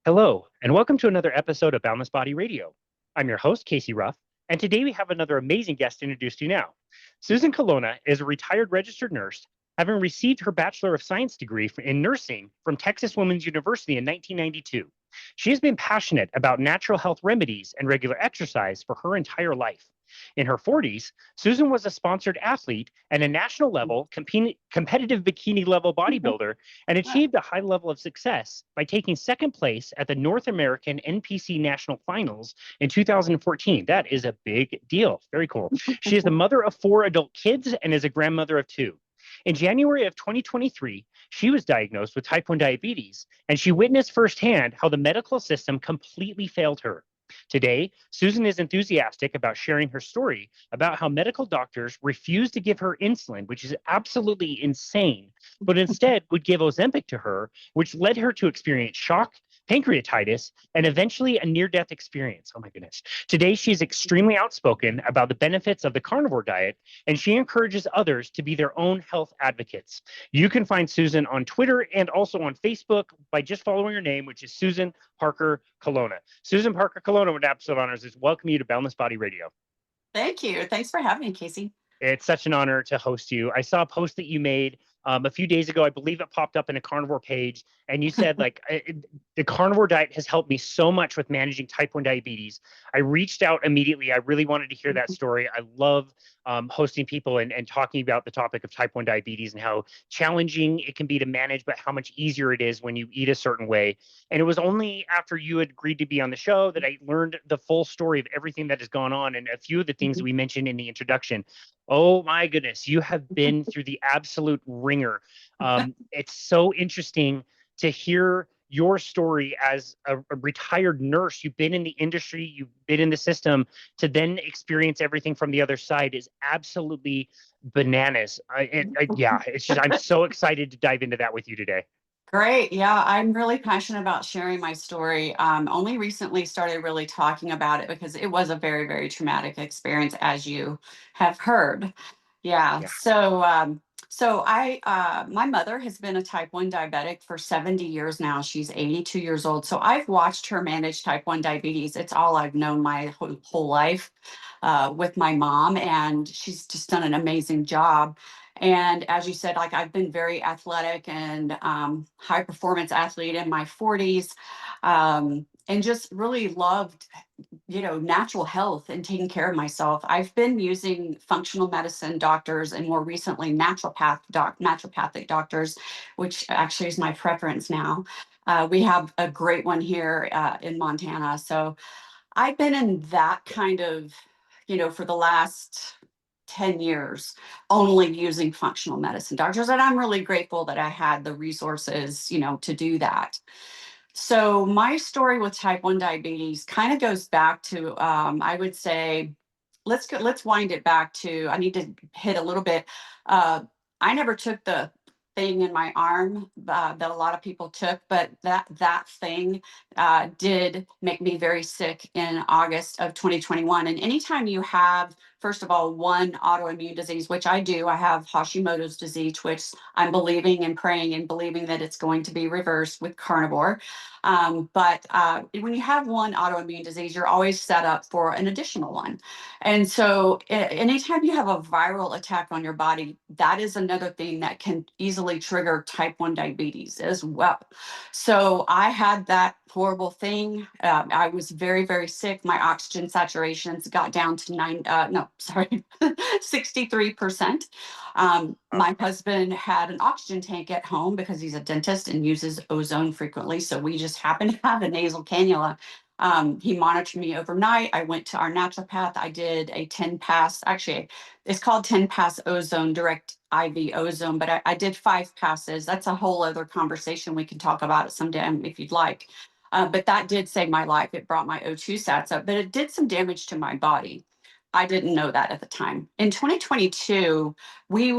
Hello, and welcome to another episode of Boundless Body Radio. I'm your host, Casey Ruff, and today we have another amazing guest to introduce to you now. Susan Colonna is a retired registered nurse, having received her Bachelor of Science degree in nursing from Texas Women's University in 1992. She has been passionate about natural health remedies and regular exercise for her entire life. In her 40s, Susan was a sponsored athlete and a national level competitive bikini level bodybuilder and achieved a high level of success by taking second place at the North American NPC National Finals in 2014. That is a big deal. Very cool. She is the mother of 4 adult kids and is a grandmother of 2. In January of 2023, she was diagnosed with type 1 diabetes, and she witnessed firsthand how the medical system completely failed her. Today, Susan is enthusiastic about sharing her story about how medical doctors refused to give her insulin, which is absolutely insane, but instead would give Ozempic to her, which led her to experience shock, pancreatitis, and eventually a near-death experience. Oh my goodness. Today, she's extremely outspoken about the benefits of the carnivore diet, and she encourages others to be their own health advocates. You can find Susan on Twitter and also on Facebook by just following her name, which is Susan Parker Colonna. Susan Parker Colonna with Absolute Honors is welcome you to Boundless Body Radio. Thank you. Thanks for having me, Casey. It's such an honor to host you. I saw a post that you made a few days ago. I believe it popped up in a carnivore page, and you said the carnivore diet has helped me so much with managing type 1 diabetes. I reached out immediately. I really wanted to hear that story. I love hosting people and talking about the topic of type 1 diabetes and how challenging it can be to manage, but how much easier it is when you eat a certain way. And it was only after you had agreed to be on the show that I learned the full story of everything that has gone on and a few of the things that we mentioned in the introduction. Oh my goodness, you have been through the absolute ringer. It's so interesting to hear your story as a retired nurse. You've been in the industry, you've been in the system, to then experience everything from the other side is absolutely bananas. It's just, I'm so excited to dive into that with you today. Great. Yeah, I'm really passionate about sharing my story. Only recently started really talking about it because it was a very, very traumatic experience, as you have heard. Yeah. Yeah. My mother has been a type 1 diabetic for 70 years now. She's 82 years old. So I've watched her manage type 1 diabetes. It's all I've known my whole life with my mom, and she's just done an amazing job. And as you said, like I've been very athletic and high performance athlete in my 40s, and just really loved, natural health and taking care of myself. I've been using functional medicine doctors and more recently naturopathic doctors, which actually is my preference now. We have a great one here in Montana. So I've been in that kind of, for the last 10 years, only using functional medicine doctors. And I'm really grateful that I had the resources, to do that. So my story with type 1 diabetes kind of goes back to, I would say, let's wind it back to, I need to hit a little bit. Uh, I never took the thing in my arm that a lot of people took, but that thing did make me very sick in August of 2021. And anytime you have, first of all, one autoimmune disease, which I do, I have Hashimoto's disease, which I'm believing and praying and believing that it's going to be reversed with carnivore. But when you have one autoimmune disease, you're always set up for an additional one. And so anytime you have a viral attack on your body, that is another thing that can easily trigger type 1 diabetes as well. So I had that horrible thing. I was very, very sick. My oxygen saturations got down to 63%. My husband had an oxygen tank at home because he's a dentist and uses ozone frequently. So we just happened to have a nasal cannula. He monitored me overnight. I went to our naturopath. I did a 10 pass, actually, it's called 10 pass ozone, direct IV ozone, but I did 5 passes. That's a whole other conversation. We can talk about it someday if you'd like. But that did save my life. It brought my O2 sats up, but it did some damage to my body. I didn't know that at the time. In 2022, we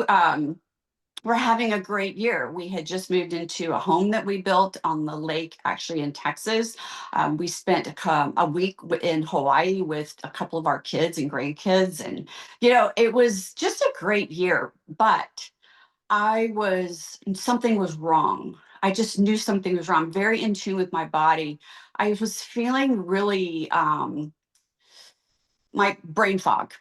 were having a great year. We had just moved into a home that we built on the lake, actually in Texas. We spent a week in Hawaii with a couple of our kids and grandkids. And, it was just a great year. But something was wrong. I just knew something was wrong. Very in tune with my body. I was feeling really my brain fog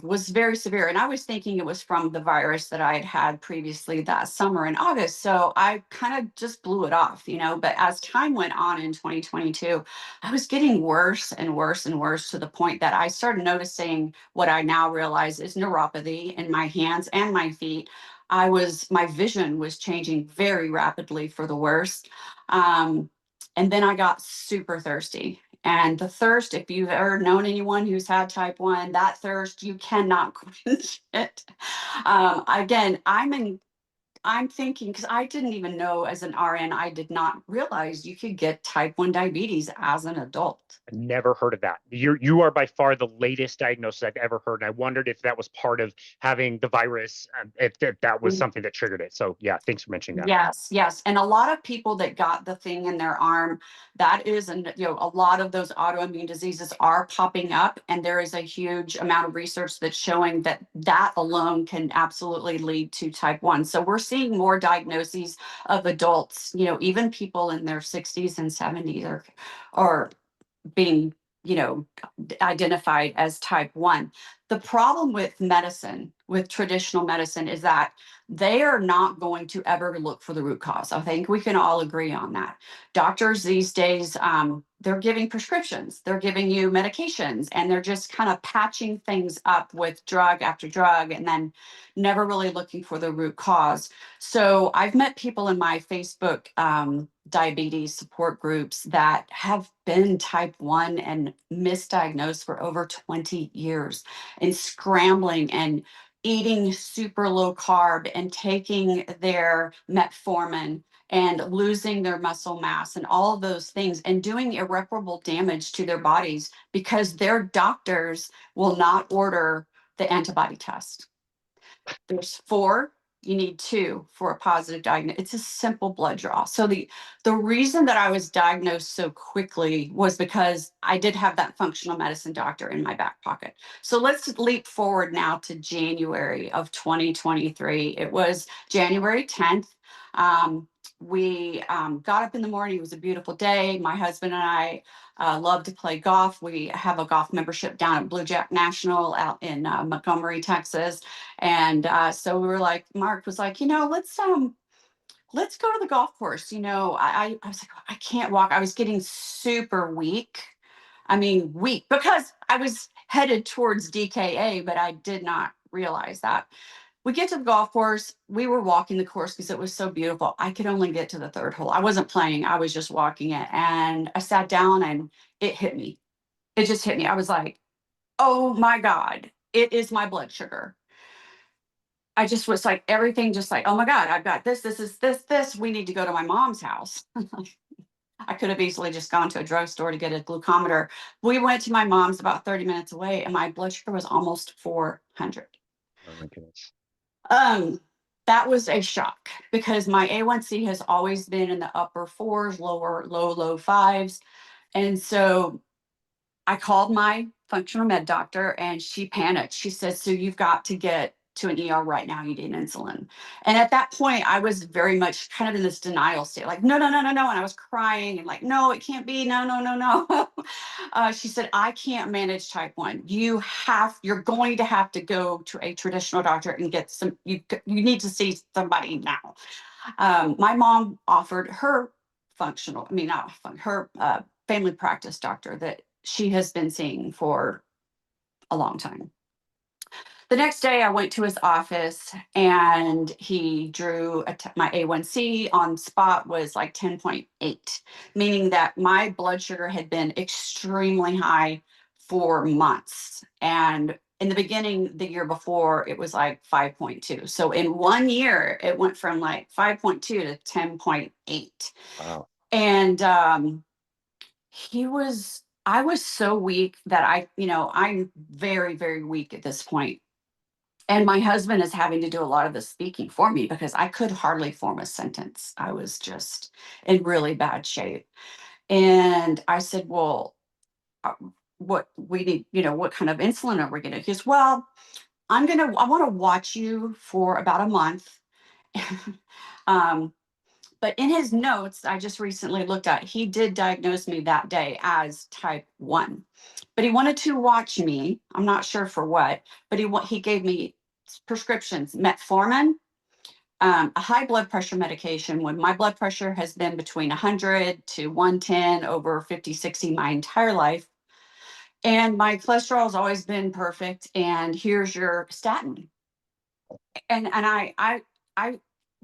was very severe. And I was thinking it was from the virus that I had had previously that summer in August. So I kind of just blew it off, you know. But as time went on in 2022, I was getting worse and worse and worse to the point that I started noticing what I now realize is neuropathy in my hands and my feet. My vision was changing very rapidly for the worse. Um, and then I got super thirsty. And the thirst, if you've ever known anyone who's had type 1, that thirst, you cannot quench it. Again, I'm thinking, because I didn't even know as an RN, I did not realize you could get type 1 diabetes as an adult. Never heard of that. You are by far the latest diagnosis I've ever heard, and I wondered if that was part of having the virus, if that was something that triggered it. So yeah, thanks for mentioning that. Yes, yes. And a lot of people that got the thing in their arm, that is, and a lot of those autoimmune diseases are popping up. And there is a huge amount of research that's showing that that alone can absolutely lead to type 1. So we're seeing more diagnoses of adults, even people in their 60s and 70s are being, identified as type 1. The problem with medicine, with traditional medicine, is that they are not going to ever look for the root cause. I think we can all agree on that. Doctors these days, they're giving prescriptions, they're giving you medications, and they're just kind of patching things up with drug after drug and then never really looking for the root cause. So I've met people in my Facebook diabetes support groups that have been type 1 and misdiagnosed for over 20 years and scrambling and eating super low carb and taking their metformin and losing their muscle mass and all of those things and doing irreparable damage to their bodies because their doctors will not order the antibody test. There's 4, you need 2 for a positive diagnosis. It's a simple blood draw. So the reason that I was diagnosed so quickly was because I did have that functional medicine doctor in my back pocket. So let's leap forward now to January of 2023. It was January 10th. We got up in the morning. It was a beautiful day. My husband and I love to play golf. We have a golf membership down at Blue Jack National out in Montgomery, Texas. And so we were like, Mark was like, let's go to the golf course. I was like, I can't walk. I was getting super weak. I mean, weak because I was headed towards DKA, but I did not realize that. We get to the golf course. We were walking the course because it was so beautiful. I could only get to the 3rd hole. I wasn't playing. I was just walking it. And I sat down and it hit me. It just hit me. I was like, oh my God, it is my blood sugar. I just was like, everything just like, oh my God, I've got this, this. We need to go to my mom's house. I could have easily just gone to a drugstore to get a glucometer. We went to my mom's about 30 minutes away and my blood sugar was almost 400. Oh my goodness. That was a shock because my A1C has always been in the upper 4s, low 5s. And so I called my functional med doctor and she panicked. She said, so you've got to get to an ER right now. You need insulin. And at that point, I was very much kind of in this denial state, like, no. And I was crying and like, no, it can't be. No. She said, I can't manage type 1. You're going to have to go to a traditional doctor and get you need to see somebody now. My mom offered her family practice doctor that she has been seeing for a long time. The next day, I went to his office and he drew my A1C on spot was like 10.8, meaning that my blood sugar had been extremely high for months. And in the beginning, the year before, it was like 5.2. So in 1 year, it went from like 5.2 to 10.8. Wow. And I was so weak that I'm very, very weak at this point. And my husband is having to do a lot of the speaking for me because I could hardly form a sentence. I was just in really bad shape. And I said, well, what we need, what kind of insulin are we going to? He goes, well, I want to watch you for about a month. But in his notes, I just recently looked at, he did diagnose me that day as type 1. But he wanted to watch me. I'm not sure for what, but he gave me prescriptions, metformin, a high blood pressure medication when my blood pressure has been between 100 to 110 over 50, 60 my entire life. And my cholesterol has always been perfect. And here's your statin. And I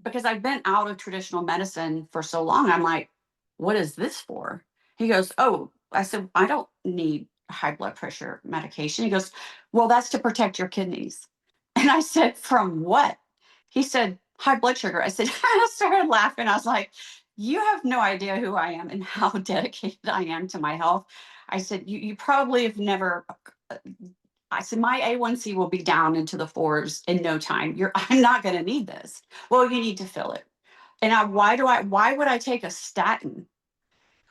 because I've been out of traditional medicine for so long, I'm like, what is this for? He goes, oh, I said, I don't need high blood pressure medication. He goes, well, that's to protect your kidneys. And I said, from what? He said, high blood sugar. I said, I started laughing. I was like, you have no idea who I am and how dedicated I am to my health. I said, you probably have never. I said, my A1C will be down into the 4s in no time. I'm not going to need this. Well, you need to fill it. And why would I take a statin?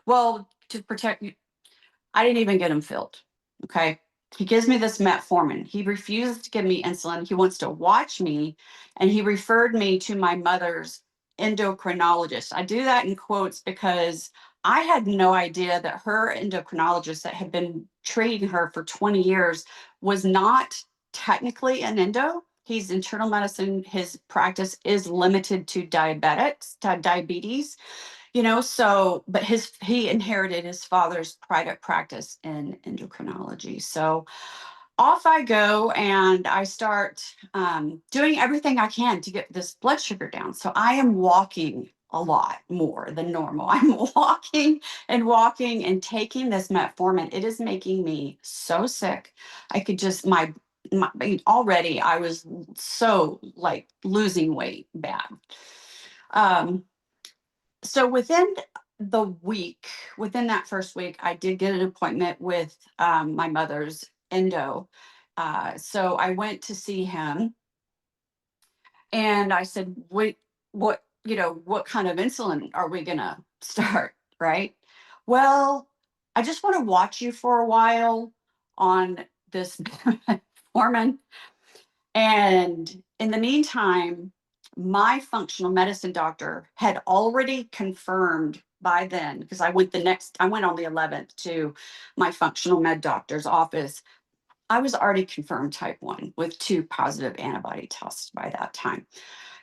Well, to protect you. I didn't even get him filled. Okay. He gives me this metformin. He refuses to give me insulin. He wants to watch me. And he referred me to my mother's endocrinologist. I do that in quotes because I had no idea that her endocrinologist that had been treating her for 20 years was not technically an endo. He's internal medicine. His practice is limited to diabetes, so but he inherited his father's private practice in endocrinology. So off I go and I start doing everything I can to get this blood sugar down. So I am walking a lot more than normal. I'm walking and taking this metformin. It is making me so sick. I could just already I was so like losing weight bad. So within that first week, I did get an appointment with my mother's endo. So I went to see him and I said, what kind of insulin are we going to start? Right. Well, I just want to watch you for a while on this Foreman. And in the meantime, my functional medicine doctor had already confirmed by then, because I went on the 11th to my functional med doctor's office. I was already confirmed type 1 with 2 positive antibody tests by that time.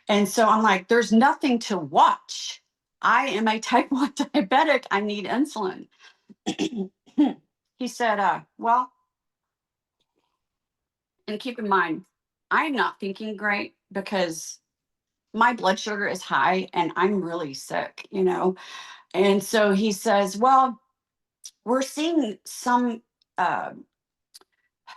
And so I'm like, there's nothing to watch. I am a type 1 diabetic. I need insulin. He said, well, and keep in mind, I'm not thinking great because my blood sugar is high and I'm really sick. And so he says, well, we're seeing some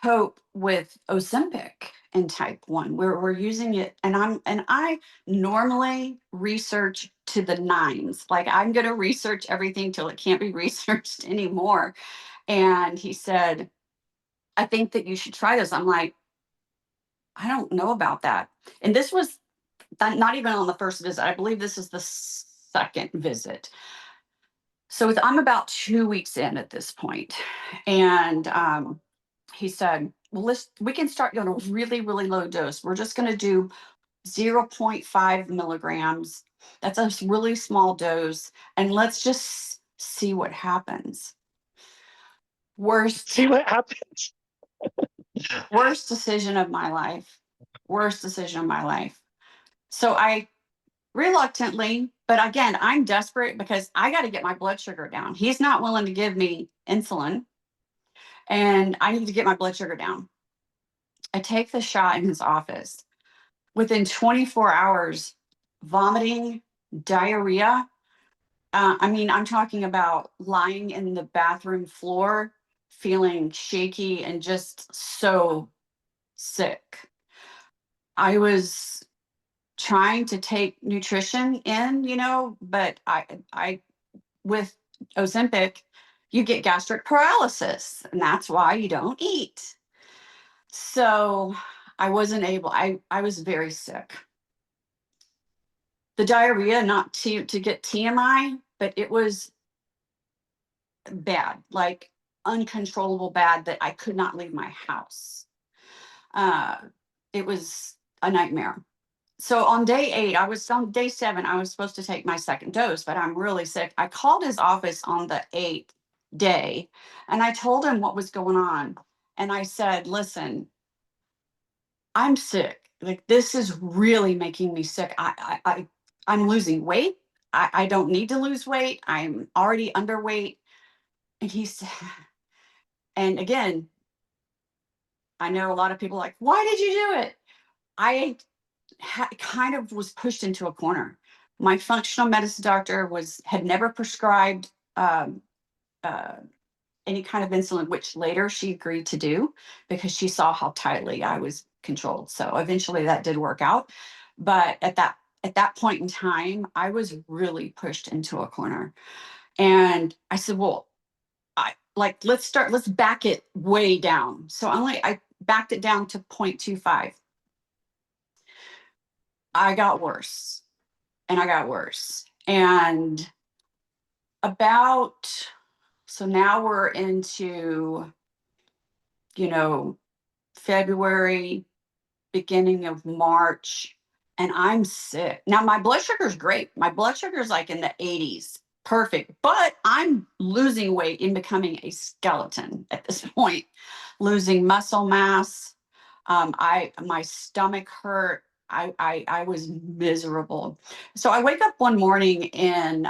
hope with Ozempic in type 1. We're using it, and I normally research to the nines. Like I'm going to research everything till it can't be researched anymore. And he said, I think that you should try this. I'm like, I don't know about that. And this was not even on the first visit. I believe this is the second visit. So I'm about 2 weeks in at this point. And he said, well, we can start on a really, really low dose. We're just going to do 0.5 milligrams. That's a really small dose. And let's just see what happens. See what happens. Worst decision of my life. Worst decision of my life. So I reluctantly, but again, I'm desperate because I got to get my blood sugar down. He's not willing to give me insulin, and I need to get my blood sugar down. I take the shot in his office. Within 24 hours, vomiting, diarrhea. I'm talking about lying in the bathroom floor, feeling shaky and just so sick. I was trying to take nutrition in, but I with Ozempic, you get gastric paralysis, and that's why you don't eat. So I wasn't able, I was very sick. The diarrhea, not to get TMI, but it was bad, like uncontrollable bad that I could not leave my house. It was a nightmare. So on day 8, I was on day 7, I was supposed to take my second dose, but I'm really sick. I called his office on the 8th day and I told him what was going on. And I said, listen, I'm sick. Like, this is really making me sick. I'm losing weight. I don't need to lose weight. I'm already underweight. And he said, and again, I know a lot of people are like, why did you do it? I kind of was pushed into a corner. My functional medicine doctor had never prescribed um, uh, any kind of insulin, which later she agreed to do because she saw how tightly I was controlled. So eventually that did work out. But at that point in time, I was really pushed into a corner. And I said, well, let's back it way down. So I backed it down to 0.25. I got worse and I got worse. And so now we're into, February, beginning of March, and I'm sick. Now my blood sugar is great. My blood sugar is like in the 80s. Perfect. But I'm losing weight and becoming a skeleton at this point, losing muscle mass. My stomach hurt. I was miserable. So I wake up one morning and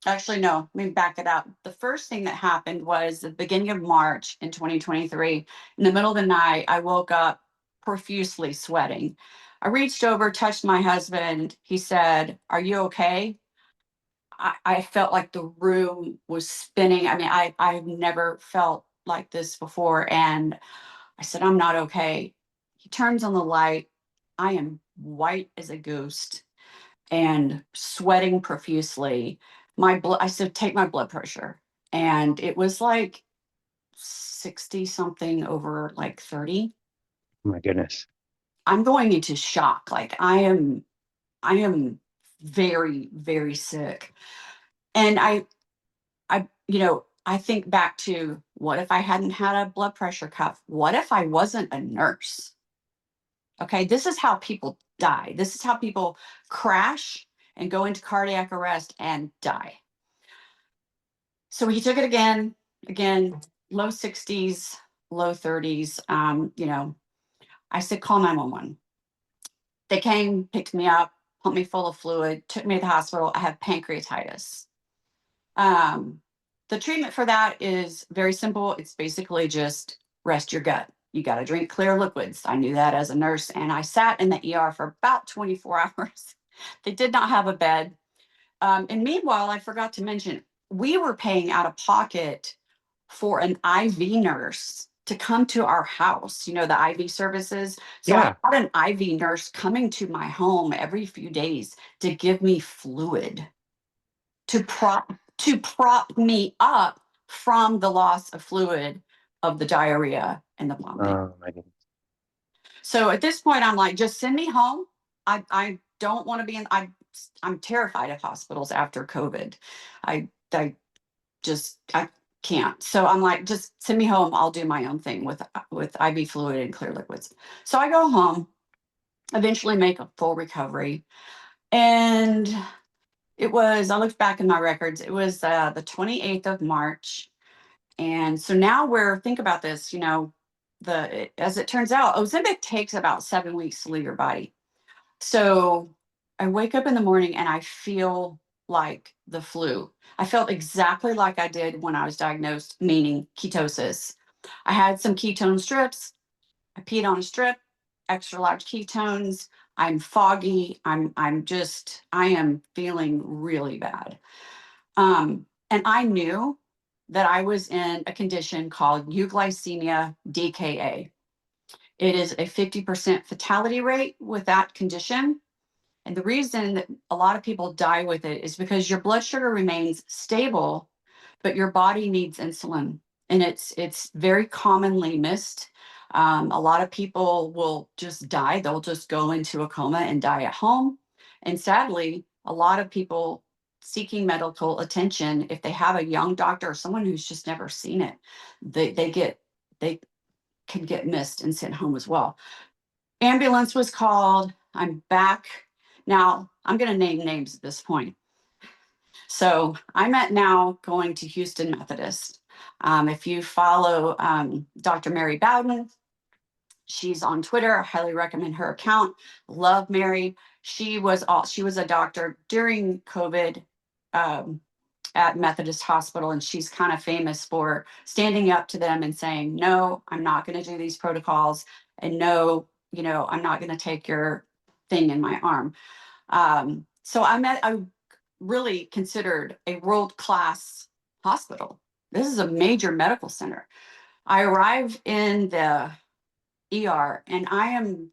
actually no, let me back it up. The first thing that happened was the beginning of March in 2023. In the middle of the night, I woke up profusely sweating. I reached over, touched my husband. He said, "Are you okay?" I felt like the room was spinning. I mean, I've never felt like this before. And I said, "I'm not okay." He turns on the light. I am white as a ghost and sweating profusely. I said, "Take my blood pressure." And it was like 60 something over like 30. Oh my goodness. I'm going into shock. Like I am very, very sick. And I think back to, what if I hadn't had a blood pressure cuff? What if I wasn't a nurse? Okay, this is how people die. This is how people crash and go into cardiac arrest and die. So he took it again, low 60s, low 30s. I said, call 911. They came, picked me up, pumped me full of fluid, took me to the hospital. I have pancreatitis. The treatment for that is very simple. It's basically just rest your gut. You got to drink clear liquids. I knew that as a nurse, and I sat in the ER for about 24 hours. They did not have a bed. And meanwhile, I forgot to mention, we were paying out of pocket for an IV nurse to come to our house, the IV services. So I Yeah. had an IV nurse coming to my home every few days to give me fluid to prop me up from the loss of fluid of the diarrhea and the vomiting. Oh my goodness. So at this point, I'm like, just send me home. I don't want to be I'm terrified of hospitals after COVID. I can't. So I'm like, just send me home. I'll do my own thing with IV fluid and clear liquids. So I go home, eventually make a full recovery. And I looked back in my records, it was the 28th of March. And so now think about this, as it turns out, Ozempic takes about 7 weeks to leave your body. So I wake up in the morning and I feel like the flu. I felt exactly like I did when I was diagnosed, meaning ketosis. I had some ketone strips. I peed on a strip, extra large ketones. I'm foggy. I am feeling really bad. And I knew that I was in a condition called euglycemia DKA. It is a 50% fatality rate with that condition. And the reason that a lot of people die with it is because your blood sugar remains stable, but your body needs insulin. And it's very commonly missed. A lot of people will just die. They'll just go into a coma and die at home. And sadly, a lot of people seeking medical attention, if they have a young doctor or someone who's just never seen it, they can get missed and sent home as well. Ambulance was called. I'm back. Now, I'm going to name names at this point. So I'm at now going to Houston Methodist. If you follow Dr. Mary Bowden, she's on Twitter. I highly recommend her account. Love Mary. She was a doctor during COVID at Methodist Hospital, and she's kind of famous for standing up to them and saying, "No, I'm not going to do these protocols, and no, I'm not going to take your thing in my arm." So I really considered a world-class hospital. This is a major medical center. I arrive in the ER and I'm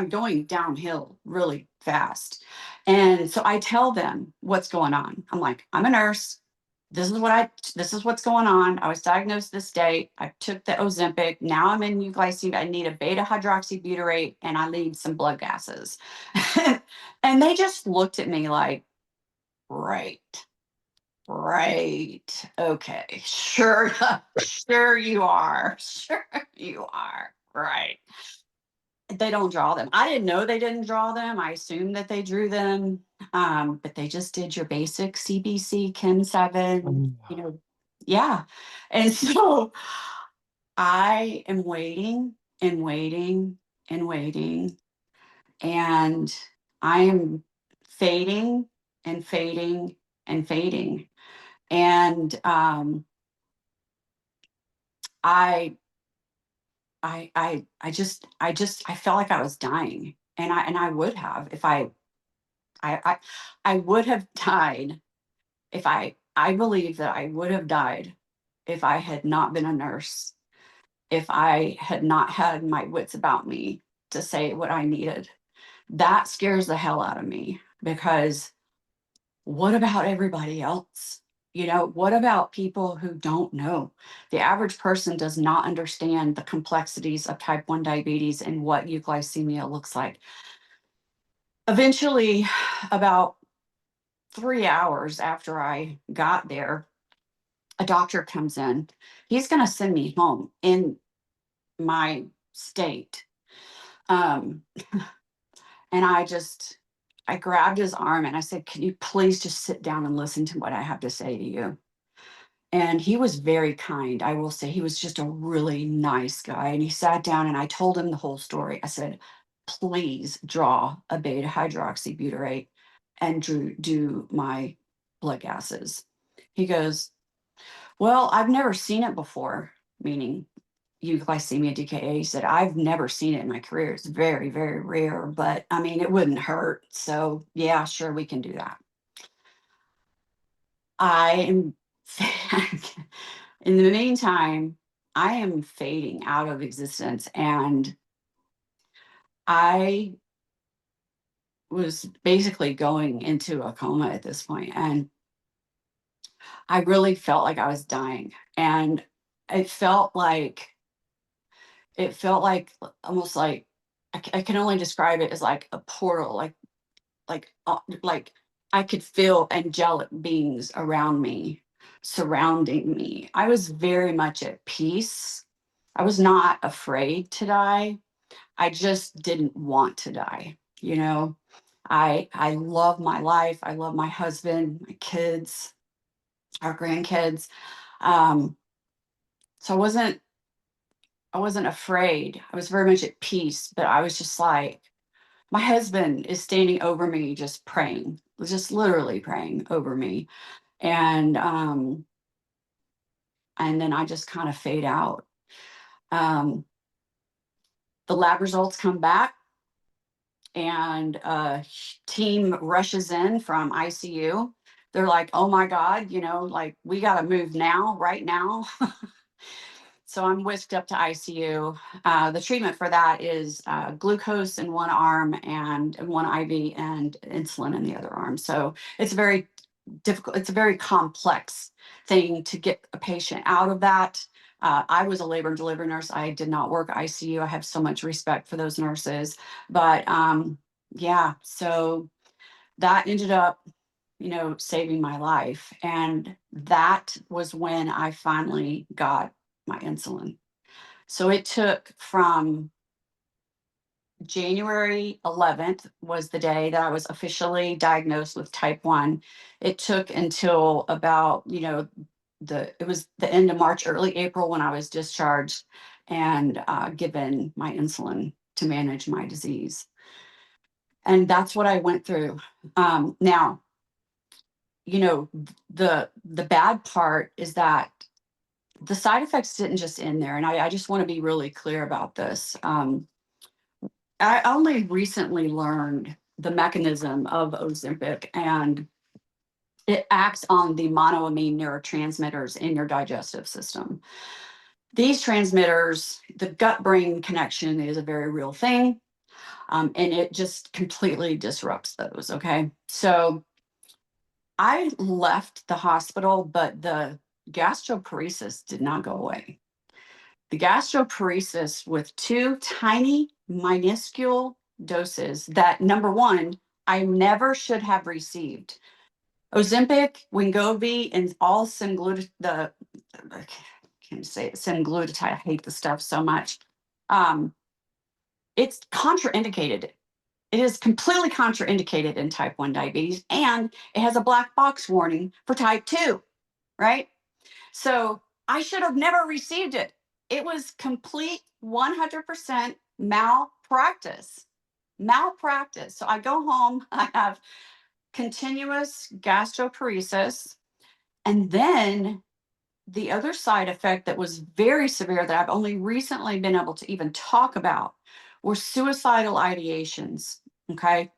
going downhill really fast. And so I tell them what's going on. I'm like, I'm a nurse. This is what's going on. I was diagnosed this date. I took the Ozempic. Now I'm in euglycemia. I need a beta hydroxybutyrate and I need some blood gases. And they just looked at me like, right. Right. Okay. Sure. Sure you are. Sure you are. Right. They don't draw them. I didn't know they didn't draw them. I assumed that they drew them. But they just did your basic CBC, Chem 7, yeah. And so I am waiting and waiting and waiting. And I am fading and fading and fading. And I I felt like I was dying, and I would have if I I would have died if I believe that I would have died if I had not been a nurse, if I had not had my wits about me to say what I needed. That scares the hell out of me because what about everybody else? What about people who don't know? The average person does not understand the complexities of type 1 diabetes and what euglycemia looks like. Eventually, about 3 hours after I got there, a doctor comes in. He's going to send me home in my state. Um, and I grabbed his arm and I said, "Can you please just sit down and listen to what I have to say to you?" And he was very kind. I will say he was just a really nice guy. And he sat down and I told him the whole story. I said, "Please draw a beta hydroxybutyrate and do my blood gases." He goes, "Well, I've never seen it before," meaning euglycemia DKA. He said, "I've never seen it in my career. It's very, very rare, but I mean, it wouldn't hurt. So yeah, sure, we can do that." I am in the meantime, I am fading out of existence. And I was basically going into a coma at this point. And I really felt like I was dying. And it felt like, almost like, I can only describe it as like a portal, like I could feel angelic beings around me, surrounding me. I was very much at peace. I was not afraid to die. I just didn't want to die. I love my life. I love my husband, my kids, our grandkids. Um, so I wasn't afraid. I was very much at peace, but I was just like, my husband is standing over me, just praying, just literally praying over me. And then I just kind of fade out. Um, the lab results come back, and a team rushes in from ICU. They're like, "Oh my God, like we got to move now, right now." So I'm whisked up to ICU. The treatment for that is glucose in one arm and one IV and insulin in the other arm. So it's very difficult. It's a very complex thing to get a patient out of that. I was a labor and delivery nurse. I did not work ICU. I have so much respect for those nurses. But yeah, so that ended up, saving my life. And that was when I finally got my insulin. So it took from January 11th was the day that I was officially diagnosed with type 1. It took until about, it was the end of March, early April when I was discharged and given my insulin to manage my disease. And that's what I went through. Now, the bad part is that the side effects didn't just end there. And I just want to be really clear about this. I only recently learned the mechanism of Ozempic, and it acts on the monoamine neurotransmitters in your digestive system. These transmitters, the gut-brain connection is a very real thing, and it just completely disrupts those, okay? So I left the hospital, but the gastroparesis did not go away. The gastroparesis with two tiny, minuscule doses that, number one, I never should have received. Ozempic, Wegovy, and all I can't say it, semaglutide. I hate the stuff so much. It's contraindicated. It is completely contraindicated in type 1 diabetes, and it has a black box warning for type 2, right? So I should have never received it. It was complete 100% malpractice. Malpractice. So I go home, I have continuous gastroparesis, and then the other side effect that was very severe that I've only recently been able to even talk about were suicidal ideations. Okay.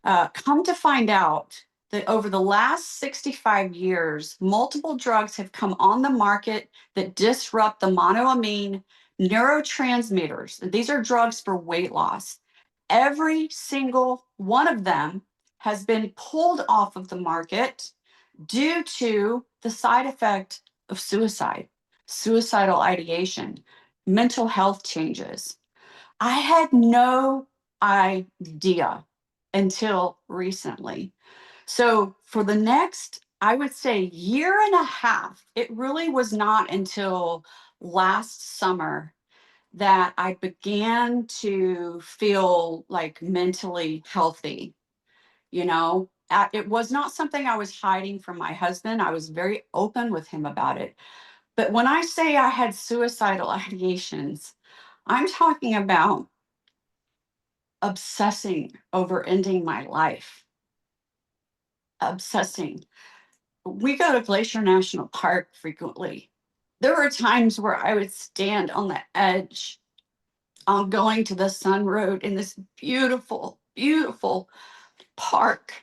Come to find out that over the last 65 years, multiple drugs have come on the market that disrupt the monoamine neurotransmitters. These are drugs for weight loss. Every single one of them has been pulled off of the market due to the side effect of suicide, suicidal ideation, mental health changes. I had no idea until recently. So for the next, I would say, year and a half, it really was not until last summer that I began to feel like mentally healthy. It was not something I was hiding from my husband. I was very open with him about it. But when I say I had suicidal ideations, I'm talking about obsessing over ending my life. Obsessing. We go to Glacier National Park frequently. There were times where I would stand on the edge on going to the Sun Road in this beautiful, beautiful park.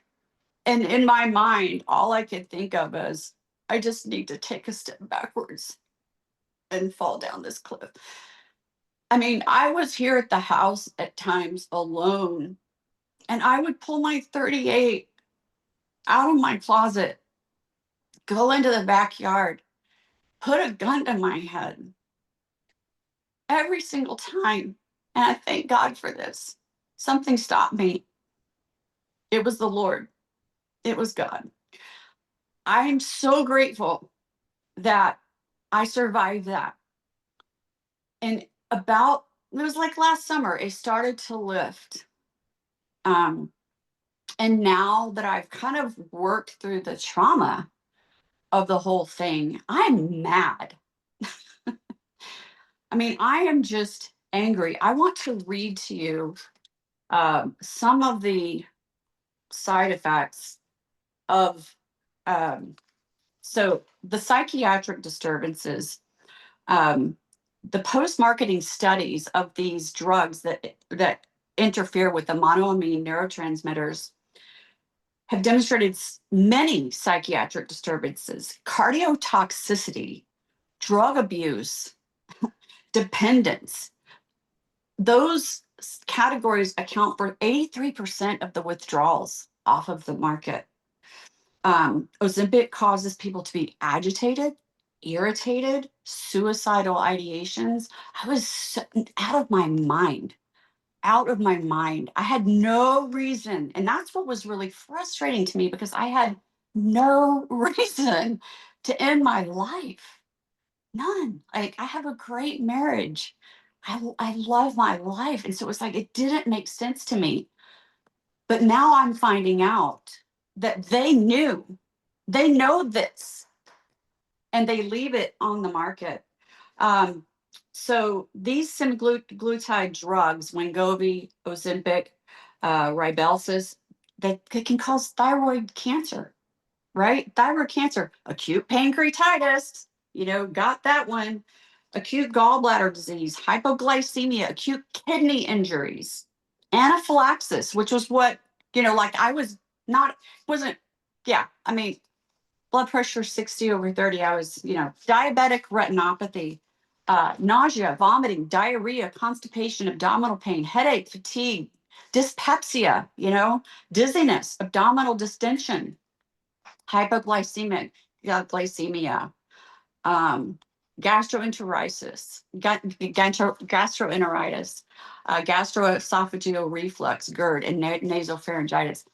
And in my mind, all I could think of is, I just need to take a step backwards and fall down this cliff. I mean, I was here at the house at times alone, and I would pull my 38 out of my closet, go into the backyard, put a gun to my head every single time. And I thank God for this. Something stopped me. It was the Lord. It was God. I am so grateful that I survived that. And it was like last summer, it started to lift. And now that I've kind of worked through the trauma of the whole thing, I'm mad. I mean, I am just angry. I want to read to you some of the side effects of so the psychiatric disturbances, the post-marketing studies of these drugs that interfere with the monoamine neurotransmitters have demonstrated many psychiatric disturbances, cardiotoxicity, drug abuse, dependence. Those categories account for 83% of the withdrawals off of the market. Ozempic causes people to be agitated, irritated, suicidal ideations. I was out of my mind, out of my mind. I had no reason. And that's what was really frustrating to me, because I had no reason to end my life. None. Like, I have a great marriage. I love my life. And so it was like, it didn't make sense to me. But now I'm finding out that they know this, and they leave it on the market. Um, so these semaglutide drugs, Wegovy, Ozempic, Ribelsis, they can cause thyroid cancer, right? Thyroid cancer, acute pancreatitis, got that one, acute gallbladder disease, hypoglycemia, acute kidney injuries, anaphylaxis, which was what, like I was not, wasn't, yeah, I mean, blood pressure 60 over 30. I was, diabetic retinopathy, nausea, vomiting, diarrhea, constipation, abdominal pain, headache, fatigue, dyspepsia, dizziness, abdominal distension, hypoglycemic, glycemia, um, gastroenteritis, gastroenteritis, gastroesophageal reflux, GERD, and nasopharyngitis.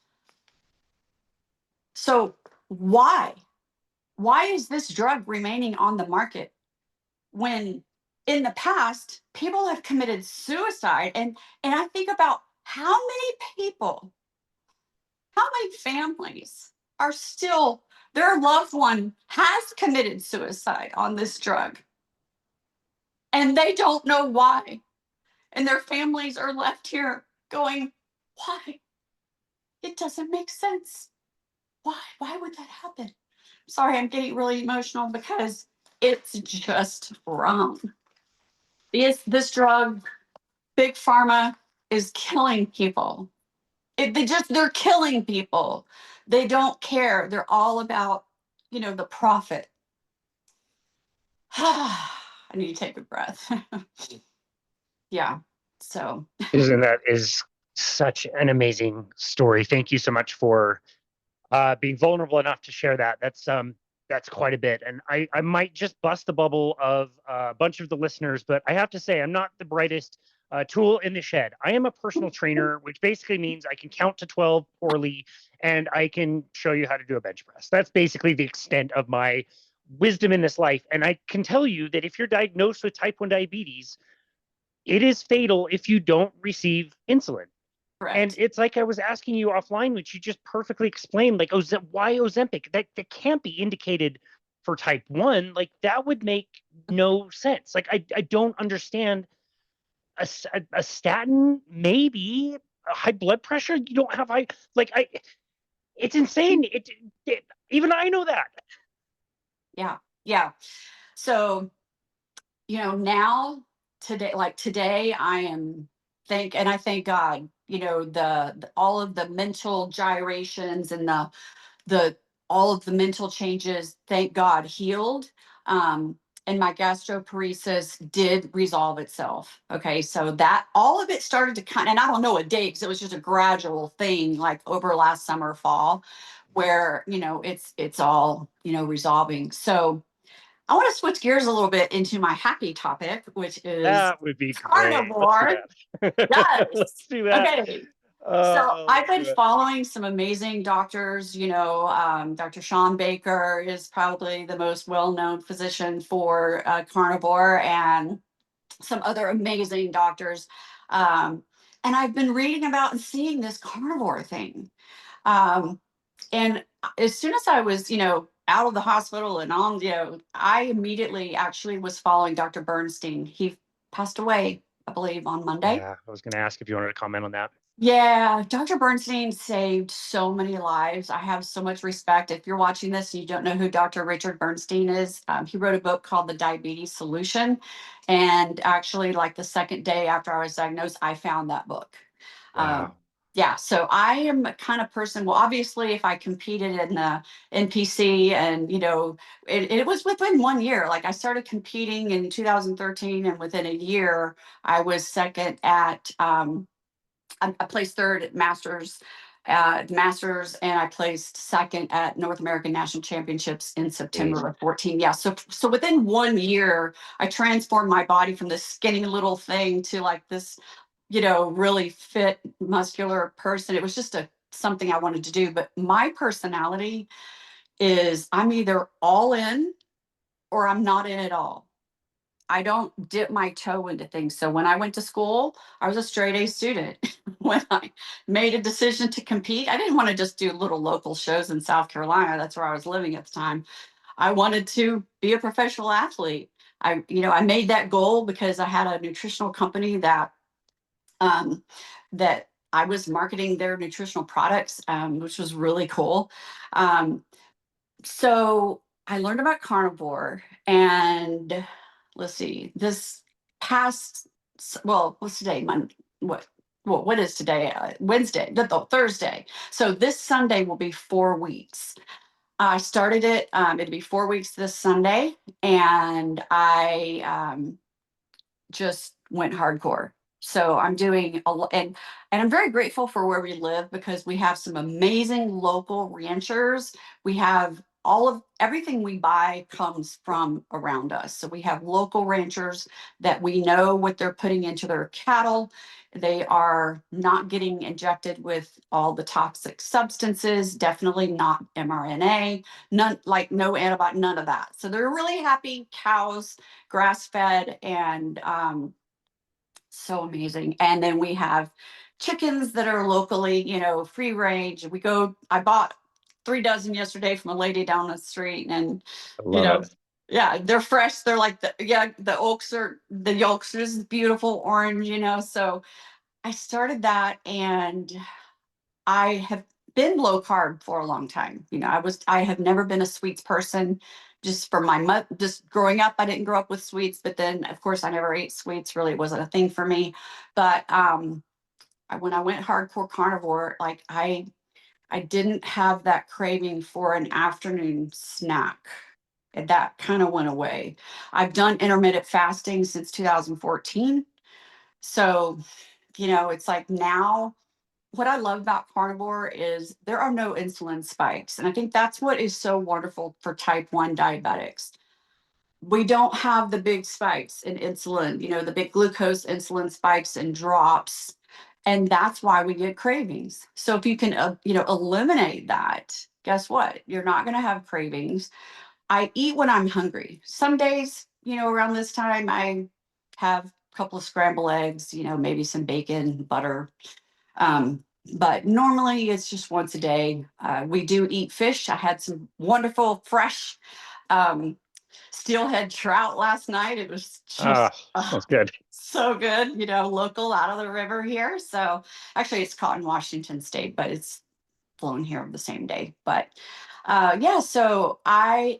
So why? Why is this drug remaining on the market when in the past people have committed suicide? And I think about how many people, how many families are still, their loved one has committed suicide on this drug and they don't know why. And their families are left here going, why? It doesn't make sense. Why would that happen? Sorry, I'm getting really emotional because it's just wrong. This drug, big pharma, is killing people. They're killing people. They don't care. They're all about, the profit. I need to take a breath. Yeah. So Isn't that is such an amazing story. Thank you so much for being vulnerable enough to share that. That's quite a bit. And I might just bust the bubble of a bunch of the listeners, but I have to say I'm not the brightest tool in the shed. I am a personal trainer, which basically means I can count to 12 poorly and I can show you how to do a bench press. That's basically the extent of my wisdom in this life. And I can tell you that if you're diagnosed with type 1 diabetes, it is fatal if you don't receive insulin. And correct. it's like I was asking you offline, which you just perfectly explained, like, why Ozempic? That can't be indicated for type 1. Like, that would make no sense. Like, I don't understand a statin, maybe a high blood pressure. You don't have high, like, it's insane. Even I know that. Yeah. Yeah. So, now today, like today, I thank God, all of the mental gyrations and the all of the mental changes, thank God, healed. Um, and my gastroparesis did resolve itself. Okay, so that all of it started to and I don't know a date because it was just a gradual thing, like over last summer, fall, where it's all resolving. So I want to switch gears a little bit into my happy topic, which is That would be great. Let's do carnivore. that. Yes. Let's do that. Okay. So I've Let's been do it. following some amazing doctors. Dr. Sean Baker is probably the most well-known physician for carnivore, and some other amazing doctors. Um, and I've been reading about and seeing this carnivore thing. Um, and as soon as I was, out of the hospital and on, I immediately actually was following Dr. Bernstein. He passed away, I believe, on Monday. Yeah, I was going to ask if you wanted to comment on that. Yeah, Dr. Bernstein saved so many lives. I have so much respect. If you're watching this and you don't know who Dr. Richard Bernstein is, he wrote a book called The Diabetes Solution. And actually, like the second day after I was diagnosed, I found that book. Um, Wow. yeah, so I am a kind of person, well, obviously, if I competed in the NPC and, it was within 1 year. Like I started competing in 2013, and within a year, I was second at, I placed third at Masters, and I placed second at North American National Championships in Jeez. September of 14. Yeah, so within 1 year, I transformed my body from this skinny little thing to like this, really fit, muscular person. It was just something I wanted to do. But my personality is I'm either all in or I'm not in at all. I don't dip my toe into things. So when I went to school, I was a straight A student. When I made a decision to compete, I didn't want to just do little local shows in South Carolina. That's where I was living at the time. I wanted to be a professional athlete. I made that goal because I had a nutritional company um, that I was marketing their nutritional products, which was really cool. Um, so I learned about carnivore, and let's see, this past, what's today? Monday, what is today? Wednesday, Thursday. So this Sunday will be 4 weeks. I started it. It'll be 4 weeks this Sunday, and I just went hardcore. So I'm doing and I'm very grateful for where we live because we have some amazing local ranchers. We have everything we buy comes from around us. So we have local ranchers that we know what they're putting into their cattle. They are not getting injected with all the toxic substances, definitely not mRNA, none, like no antibiotic, none of that. So they're really happy cows, grass fed, and so amazing. And then we have chickens that are locally, free range. I bought 3 dozen yesterday from a lady down the street, and I you love know, it. yeah, they're fresh. They're like the yolks are just beautiful orange, So I started that, and I have been low carb for a long time. I have never been a sweets person. Just for just growing up, I didn't grow up with sweets, but then of course I never ate sweets. Really, it wasn't a thing for me. But when I went hardcore carnivore, like I didn't have that craving for an afternoon snack. And that kind of went away. I've done intermittent fasting since 2014. So, it's like now what I love about carnivore is there are no insulin spikes. And I think that's what is so wonderful for type 1 diabetics. We don't have the big spikes in insulin, the big glucose insulin spikes and drops. And that's why we get cravings. So if you can, eliminate that, guess what? You're not going to have cravings. I eat when I'm hungry. Some days, around this time, I have a couple of scrambled eggs, maybe some bacon, butter, but normally it's just once a day. We do eat fish. I had some wonderful fresh um, steelhead trout last night. It was just Ah, sounds good. so good, local out of the river here. So actually, it's caught in Washington State, but it's flown here the same day. But yeah, so I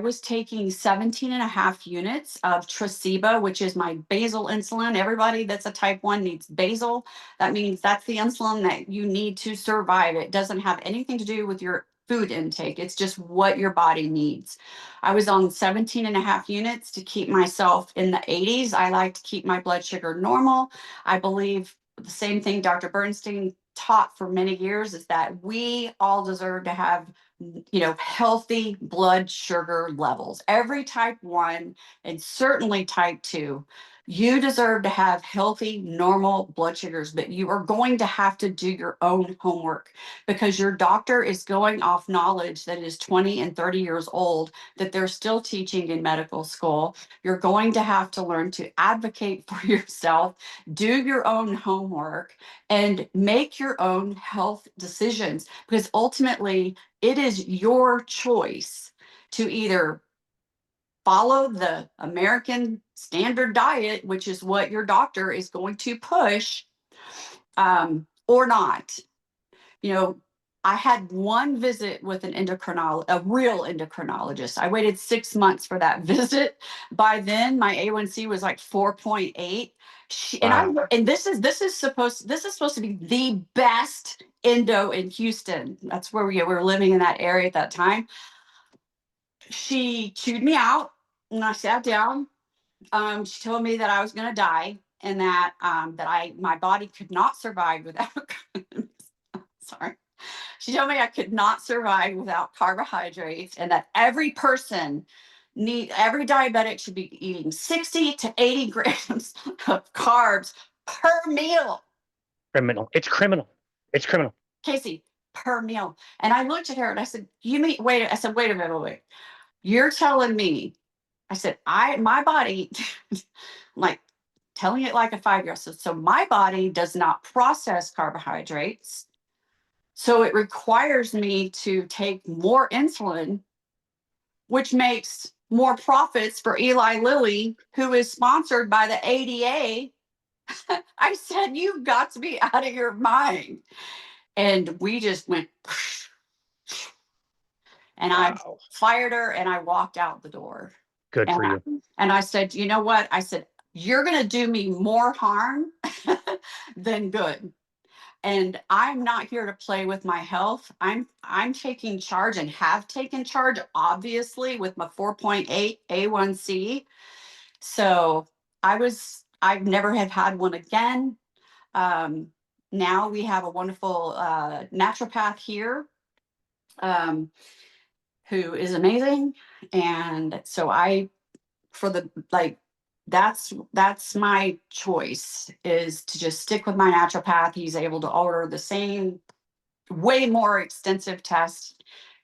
was taking 17 and a half units of Tresiba, which is my basal insulin. Everybody that's a type 1 needs basal. That means that's the insulin that you need to survive. It doesn't have anything to do with your food intake. It's just what your body needs. I was on 17 and a half units to keep myself in the 80s. I like to keep my blood sugar normal. I believe the same thing Dr. Bernstein taught for many years is that we all deserve to have healthy blood sugar levels. Every type 1 and certainly type 2, you deserve to have healthy, normal blood sugars, but you are going to have to do your own homework because your doctor is going off knowledge that is 20 and 30 years old that they're still teaching in medical school. You're going to have to learn to advocate for yourself, do your own homework, and make your own health decisions because ultimately it is your choice to either follow the American standard diet, which is what your doctor is going to push, or not. I had one visit with an a real endocrinologist. I waited 6 months for that visit. By then, my A1C was like 4.8. Wow. And this is supposed to be the best endo in Houston. That's where we were living in that area at that time. She chewed me out, and I sat down. She told me that I was going to die, and that my body could not survive without. Sorry. She told me I could not survive without carbohydrates, and that every diabetic should be eating 60 to 80 grams of carbs per meal. Criminal. It's criminal. It's criminal. Casey, per meal. And I looked at her and I said, wait a minute, wait. You're telling me, I said, my body, like telling it like a 5-year-old. So my body does not process carbohydrates. So it requires me to take more insulin, which makes more profits for Eli Lilly, who is sponsored by the ADA. I said, you've got to be out of your mind. And we just went, and I Wow. fired her and I walked out the door. Good And for you. I said, you know what? I said, you're going to do me more harm than good. And I'm not here to play with my health. I'm taking charge and have taken charge, obviously, with my 4.8 A1C. So I've never have had one again. Um, Now we have a wonderful naturopath here, um, who is amazing. And so for the like, that's my choice, is to just stick with my naturopath. He's able to order the same, way more extensive tests,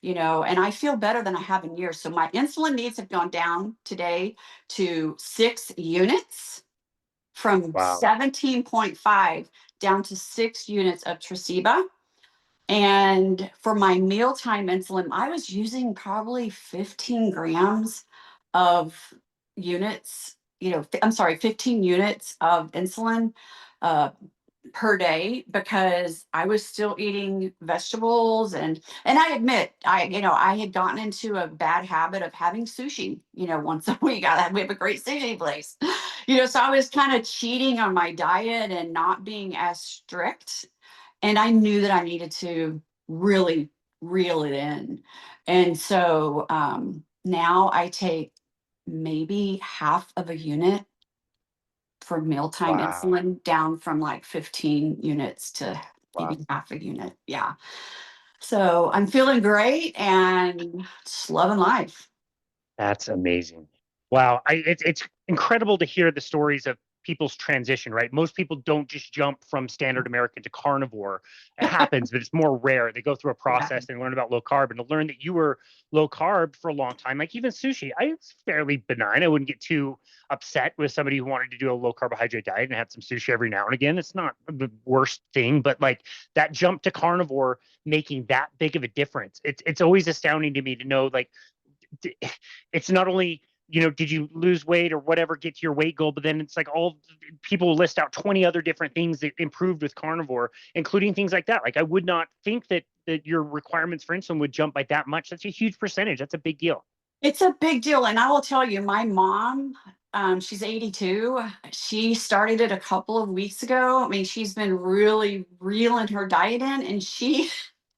and I feel better than I have in years. So my insulin needs have gone down today to 6 units, from Wow. 17.5 down to 6 units of Tresiba. And for my mealtime insulin, I was using probably 15 grams of units, I'm sorry, 15 units of insulin uh, per day, because I was still eating vegetables. And I admit, I had gotten into a bad habit of having sushi, once a week. We have a great sushi place. So I was kind of cheating on my diet and not being as strict. And I knew that I needed to really reel it in. And so now I take maybe half of a unit for mealtime Wow. insulin, down from like 15 units to Wow. maybe half a unit. Yeah. So I'm feeling great and just loving life. That's amazing. Wow. It's incredible to hear the stories of people's transition, right? Most people don't just jump from standard American to carnivore. It happens, but it's more rare. They go through a Yeah. process, they learn about low carb, and to learn that you were low carb for a long time, like even sushi, it's fairly benign. I wouldn't get too upset with somebody who wanted to do a low carbohydrate diet and had some sushi every now and again. It's not the worst thing, but like that jump to carnivore making that big of a difference. It's always astounding to me to know, like, it's not only, did you lose weight or whatever, get to your weight goal, but then it's like all people list out 20 other different things that improved with carnivore, including things like that. Like, I would not think that your requirements for insulin would jump by that much. That's a huge percentage. That's a big deal. It's a big deal. And I will tell you, my mom, she's 82. She started it a couple of weeks ago. I mean, she's been really reeling her diet in, and she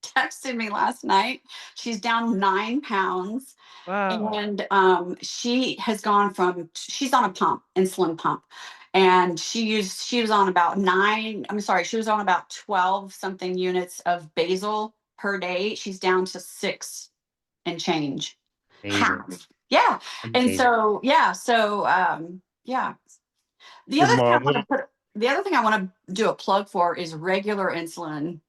texted me last night. She's down 9 pounds. Wow. And she has gone from, she's on a pump, insulin pump. And she was on about she was on about 12 something units of basal per day. She's down to 6 and change. Amazing. Half. Yeah. And Amazing. so, yeah. So, yeah. The Your other thing I mom want will. to put, the other thing I want to do a plug for is regular insulin.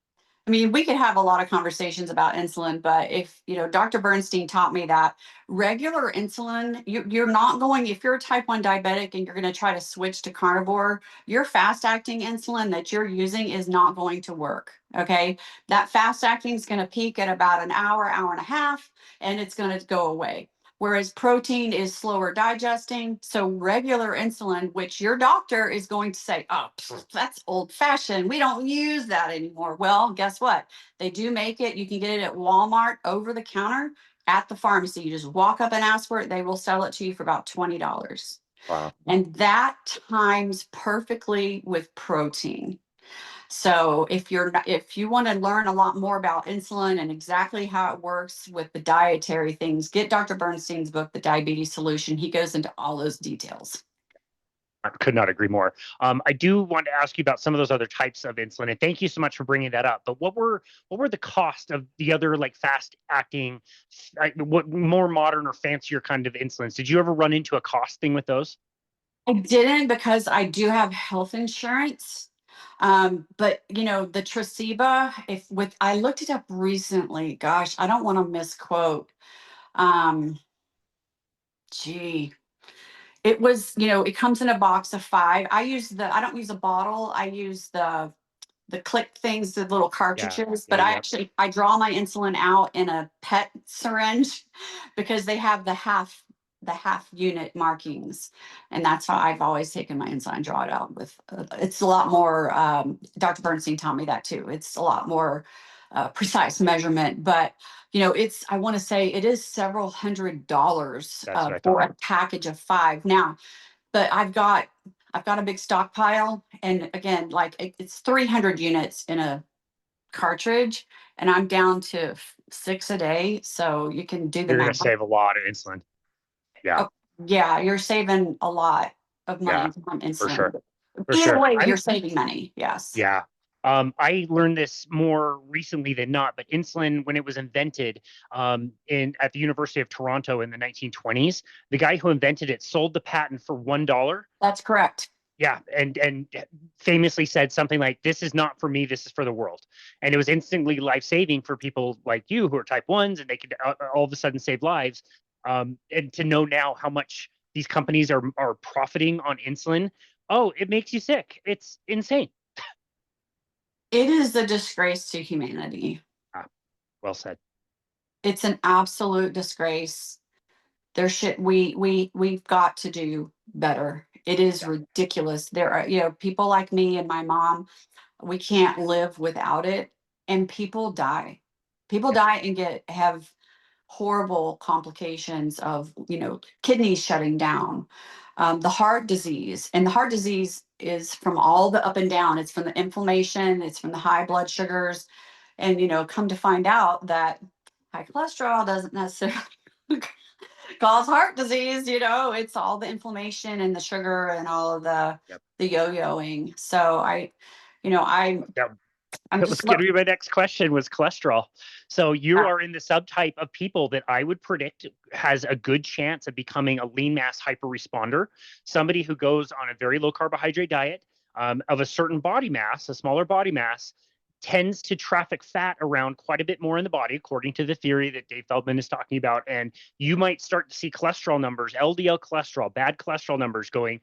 I mean, we could have a lot of conversations about insulin, but if, Dr. Bernstein taught me that regular insulin, you're not going, if you're a type 1 diabetic and you're going to try to switch to carnivore, your fast acting insulin that you're using is not going to work. Okay. That fast acting is going to peak at about an hour, hour and a half, and it's going to go away. Whereas protein is slower digesting. So regular insulin, which your doctor is going to say, oh, that's old fashioned, we don't use that anymore. Well, guess what? They do make it. You can get it at Walmart over the counter at the pharmacy. You just walk up and ask for it. They will sell it to you for about $20. Wow. And that times perfectly with protein. So if you want to learn a lot more about insulin and exactly how it works with the dietary things, get Dr. Bernstein's book, The Diabetes Solution. He goes into all those details. I could not agree more. I do want to ask you about some of those other types of insulin, and thank you so much for bringing that up. But what were the cost of the other, like, fast acting, what more modern or fancier kind of insulins? Did you ever run into a cost thing with those? I didn't, because I do have health insurance. But the Tresiba, I looked it up recently. Gosh, I don't want to misquote. Um, Gee. It was, it comes in a box of 5. I don't use a bottle. I use the click things, the little Yeah. cartridges, Yeah. but Yeah. I draw my insulin out in a PET syringe because they have the half unit markings. And that's how I've always taken my insulin, draw it out with, it's a lot more, Dr. Bernstein taught me that too. It's a lot more precise measurement, but I want to say it is several $100 That's what I for thought. a package of 5. Now, but I've got a big stockpile, and again, like it's 300 units in a cartridge, and I'm down to 6 a day. So you can do the You're going math. to save a lot of insulin. Yeah. Oh, yeah, you're saving a lot of Yeah. money on For insulin. sure. For Either sure. way, you're saving money. Yes. Yeah. I learned this more recently than not, but insulin, when it was invented at the University of Toronto in the 1920s, the guy who invented it sold the patent for $1. That's correct. Yeah, and famously said something like, "This is not for me. This is for the world." And it was instantly life saving for people like you who are type ones, and they could all of a sudden save lives. And to know now how much these companies are profiting on insulin, oh, it makes you sick. It's insane. It is a disgrace to humanity. Ah, well said. It's an absolute disgrace. We've got to do better. It is Yeah, ridiculous. There are, people like me and my mom, we can't live without it. And people die. People yeah, die and have horrible complications of, kidneys shutting down, the heart disease. And the heart disease is from all the up and down. It's from the inflammation, it's from the high blood sugars. And, come to find out that high cholesterol doesn't necessarily cause heart disease. It's all the inflammation and the sugar and all of the yep. the yo-yoing. So you know i'm Yeah, i'm that was just going to be my next question was cholesterol. So you uh, are in the subtype of people that I would predict has a good chance of becoming a lean mass hyperresponder, somebody who goes on a very low carbohydrate diet of a certain body mass, a smaller body mass, tends to traffic fat around quite a bit more in the body, according to the theory that Dave Feldman is talking about. And you might start to see cholesterol numbers, LDL cholesterol, bad cholesterol numbers going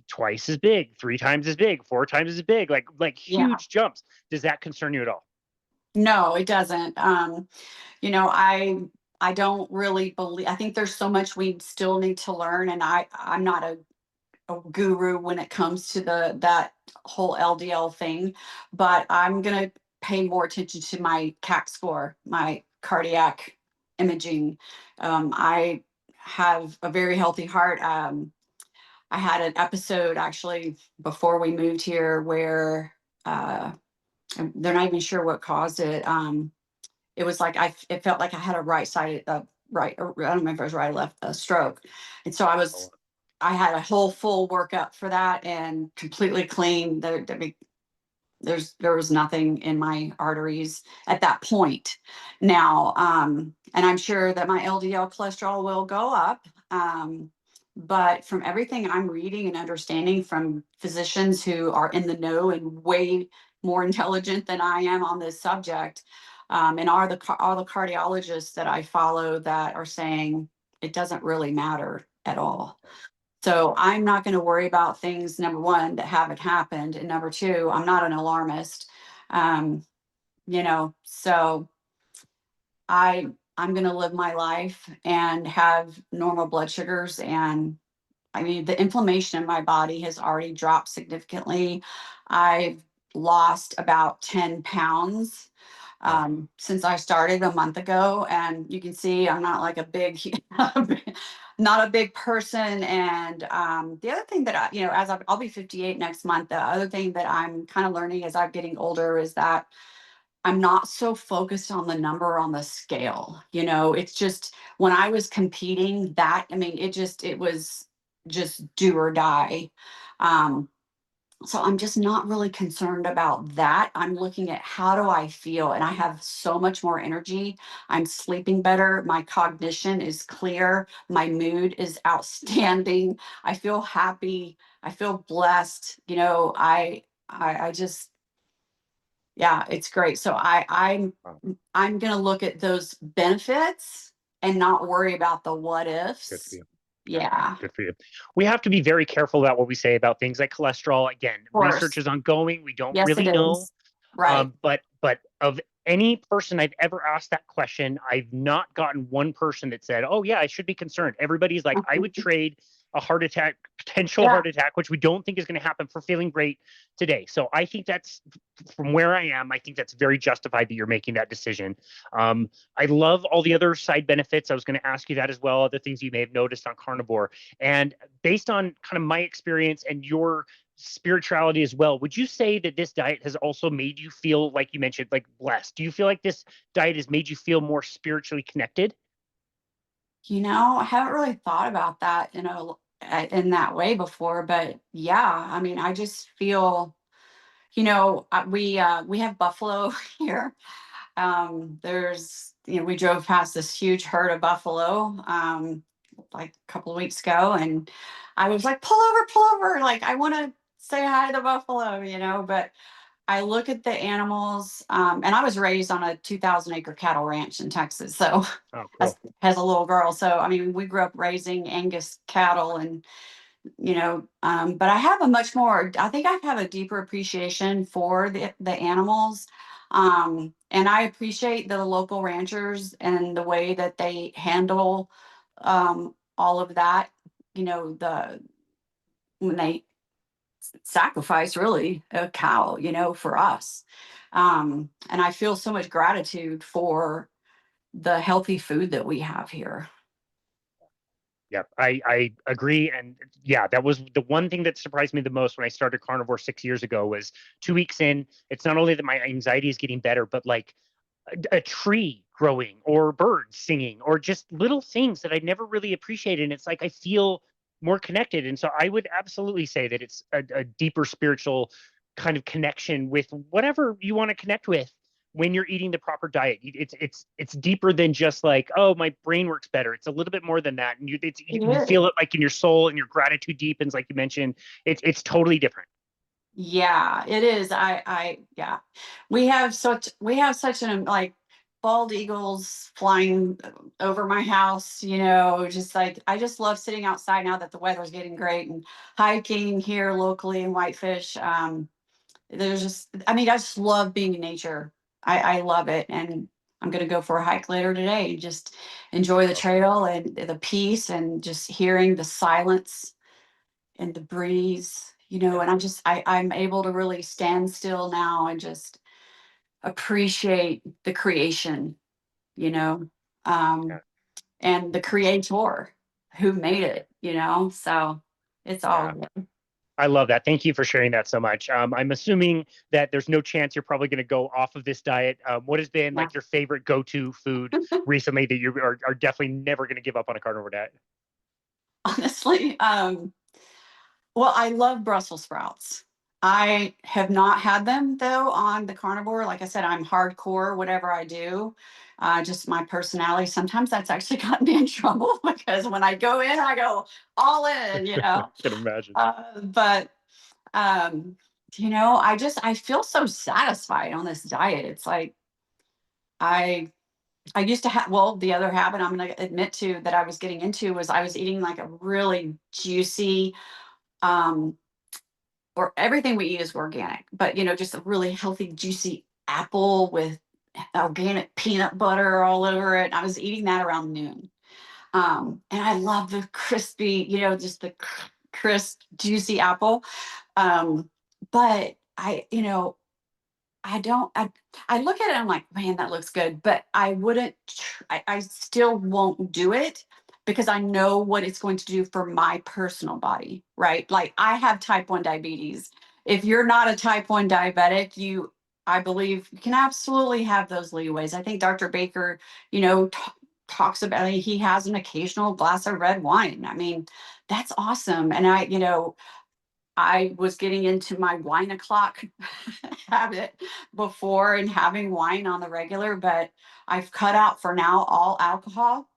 twice as big, 3 times as big, 4 times as big, like yeah. huge jumps. Does that concern you at all? No, it doesn't. I don't really believe. I think there's so much we still need to learn, and I'm not a guru when it comes to that whole LDL thing, but I'm gonna pay more attention to my CAC score, my cardiac imaging. I have a very healthy heart. I had an episode actually before we moved here where and they're not even sure what caused it. It was like it felt like I had a right side, right, I don't know if it was right or left, a stroke, and so Oh, I had a whole full workup for that and completely clean. There was nothing in my arteries at that point. Now, and I'm sure that my LDL cholesterol will go up. But from everything I'm reading and understanding from physicians who are in the know and way more intelligent than I am on this subject, and all the cardiologists that I follow that are saying it doesn't really matter at all. So I'm not going to worry about things, number one, that haven't happened. And number two, I'm not an alarmist. Um, so I'm going to live my life and have normal blood sugars. And I mean, the inflammation in my body has already dropped significantly. I've lost about 10 pounds wow. since I started a month ago. And you can see I'm not like a big, not a big person. And the other thing that I'll be 58 next month. The other thing that I'm kind of learning as I'm getting older is that I'm not so focused on the number on the scale. It's just when I was competing, I mean, it was just do or die. Um, so I'm just not really concerned about that. I'm looking at how do I feel? And I have so much more energy. I'm sleeping better. My cognition is clear. My mood is outstanding. I feel happy. I feel blessed. I just, yeah, it's great. So Wow. I'm going to look at those benefits and not worry about the what Good for ifs. you. Good, Yeah, of good for you. We have to be very careful about what we say about things like cholesterol. Again, research course. is ongoing. We don't Yes, it really know. is. Right. But of any person I've ever asked that question, I've not gotten one person that said, "Oh yeah, I should be concerned." Everybody's like, "I would trade a heart attack, potential Yeah. heart attack, which we don't think is going to happen, for feeling great today." So I think that's, from where I am, I think that's very justified that you're making that decision. I love all the other side benefits. I was going to ask you that as well, other things you may have noticed on carnivore. And based on kind of my experience and your spirituality as well, would you say that this diet has also made you feel, like you mentioned, like blessed? Do you feel like this diet has made you feel more spiritually connected? I haven't really thought about that, in that way before, but yeah, I mean, I just feel, we have buffalo here. We drove past this huge herd of buffalo, like a couple of weeks ago, and I was like, pull over, like I want to say hi to the buffalo, but I look at the animals, and I was raised on a 2,000 acre cattle ranch in Texas. So, Oh, as, cool. as a little girl. So, I mean, we grew up raising Angus cattle and, but I think I have a deeper appreciation for the animals. And I appreciate the local ranchers and the way that they handle, all of that, the, when they sacrifice really a cow, for us. And I feel so much gratitude for the healthy food that we have here. Yeah, I agree. And yeah, that was the one thing that surprised me the most when I started carnivore 6 years ago. Was 2 weeks in, it's not only that my anxiety is getting better, but like a tree growing or birds singing or just little things that I never really appreciated. And it's like I feel more connected. And so I would absolutely say that it's a deeper spiritual kind of connection with whatever you want to connect with when you're eating the proper diet. It's deeper than just like, oh, my brain works better. It's a little bit more than that. And It you is. feel it like in your soul, and your gratitude deepens, like you mentioned. It's totally different. Yeah, it is. Yeah. We have such an like bald eagles flying over my house, just like I just love sitting outside now that the weather's getting great and hiking here locally in Whitefish. I mean, I just love being in nature. I love it. And I'm going to go for a hike later today and just enjoy the So trail and the peace and just hearing the silence and the breeze, yeah, and I'm able to really stand still now and just appreciate the creation, you know, yeah, um, and the creator who made it, so it's all yeah. good. I love that. Thank you for sharing that so much. I'm assuming that there's no chance you're probably going to go off of this diet. What has been Yeah. like your favorite go-to food recently that you are definitely never going to give up on a carnivore diet? Honestly, well, I love Brussels sprouts. I have not had them though on the carnivore. Like I said, I'm hardcore, whatever I do. Just my personality. Sometimes that's actually gotten me in trouble because when I go in, I go all in. Can imagine. But um, I feel so satisfied on this diet. It's like I I used to have, well, the other habit I'm going to admit to that I was getting into was I was eating like a really juicy, um, or everything we eat is organic, but just a really healthy, juicy apple with organic peanut butter all over it. I was eating that around noon. And I love the crispy, just the crisp, juicy apple. But I don't, I look at it, I'm like, man, that looks good, but I wouldn't, I still won't do it because I know what it's going to do for my personal body, right? Like I have type 1 diabetes. If you're not a type 1 diabetic, I believe you can absolutely have those leeways. I think Dr. Baker, talks about it. He has an occasional glass of red wine. I mean, that's awesome. And I was getting into my wine o'clock habit before and having wine on the regular, but I've cut out for now all alcohol.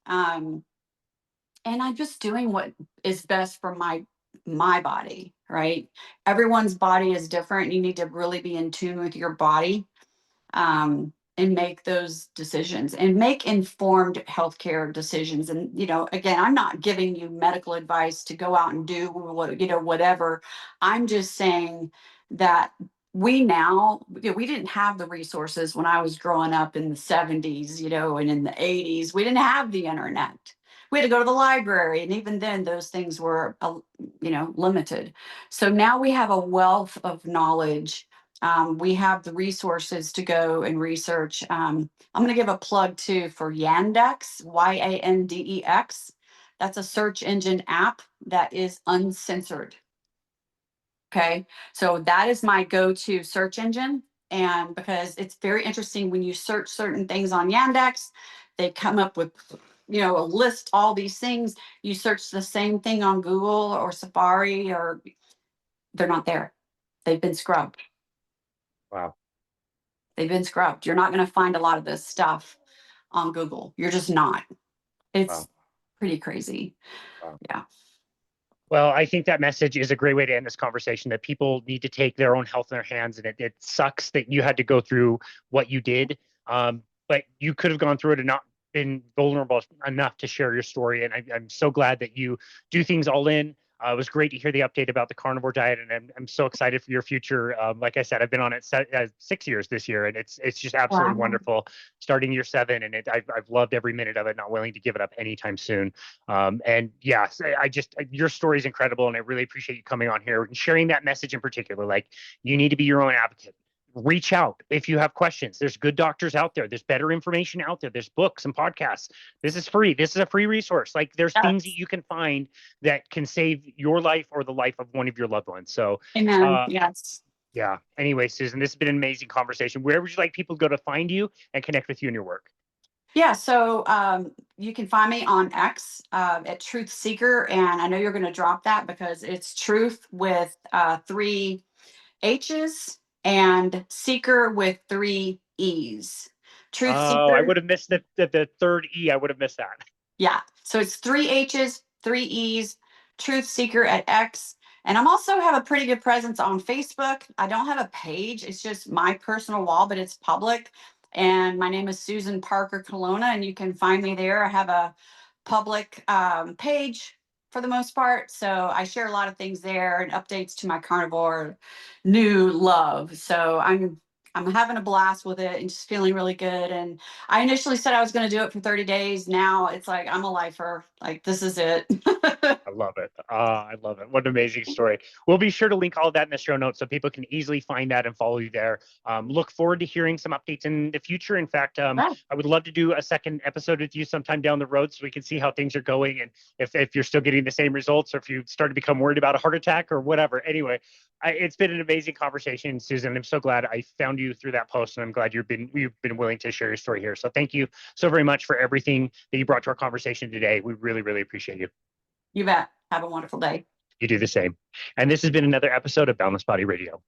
Um, and I'm just doing what is best for my body, right? Everyone's body is different. You need to really be in tune with your body. Um, and make those decisions and make informed healthcare decisions. And, again, I'm not giving you medical advice to go out and do whatever. I'm just saying that we now, we didn't have the resources when I was growing up in the 70s, and in the 80s. We didn't have the internet. We had to go to the library. And even then, those things were, limited. So now we have a wealth of knowledge. We have the resources to go and research. I'm going to give a plug too for Yandex, Yandex. That's a search engine app that is uncensored. Okay, so that is my go-to search engine. And because it's very interesting when you search certain things on Yandex, they come up with, a list, all these things. You search the same thing on Google or Safari, or they're not there. They've been scrubbed. Wow. They've been scrubbed. You're not going to find a lot of this stuff on Google. You're just not. It's Wow. pretty crazy. Wow. Yeah. Well, I think that message is a great way to end this conversation, that people need to take their own health in their hands. And it sucks that you had to go through what you did. But you could have gone through it and not been vulnerable enough to share your story. And I'm so glad that you do things all in. It was great to hear the update about the carnivore diet, and I'm so excited for your future. Like I said, I've been on it 6 years this year, and it's just absolutely Wow. wonderful. Starting year 7, and I've loved every minute of it. Not willing to give it up anytime soon. And yes, your story is incredible, and I really appreciate you coming on here and sharing that message in particular. Like, you need to be your own advocate. Reach out if you have questions. There's good doctors out there. There's better information out there. There's books and podcasts. This is free. This is a free resource. Like, there's things that you can find that can save your life or the life of one of your loved ones. So, Amen. Yes. yeah. Anyway, Susan, this has been an amazing conversation. Where would you like people to go to find you and connect with you and your work? Yeah, so you can find me on X at Truth Seeker, and I know you're going to drop that because it's Truth with 3 H's and Seeker with 3 E's. Truth I Seeker. would have missed the third E. I would have missed that. Yeah, so it's 3 H's, 3 E's, Truth Seeker at X. And I'm also have a pretty good presence on Facebook. I don't have a page. It's just my personal wall, but it's public. And my name is Susan Parker Colonna, and you can find me there. I have a public page for the most part. So I share a lot of things there and updates to my carnivore new love. So I'm having a blast with it and just feeling really good. And I initially said I was going to do it for 30 days. Now it's like I'm a lifer. Like, this is it. I love it. I love it. What an amazing story. We'll be sure to link all of that in the show notes so people can easily find that and follow you there. Look forward to hearing some updates in the future. In fact, Yeah. I would love to do a second episode with you sometime down the road so we can see how things are going, and if you're still getting the same results, or if you start to become worried about a heart attack or whatever. Anyway, it's been an amazing conversation, Susan. I'm so glad I found you through that post, and I'm glad you've been willing to share your story here. So thank you so very much for everything that you brought to our conversation today. We really, really appreciate you. You bet. Have a wonderful day. You do the same. And this has been another episode of Boundless Body Radio.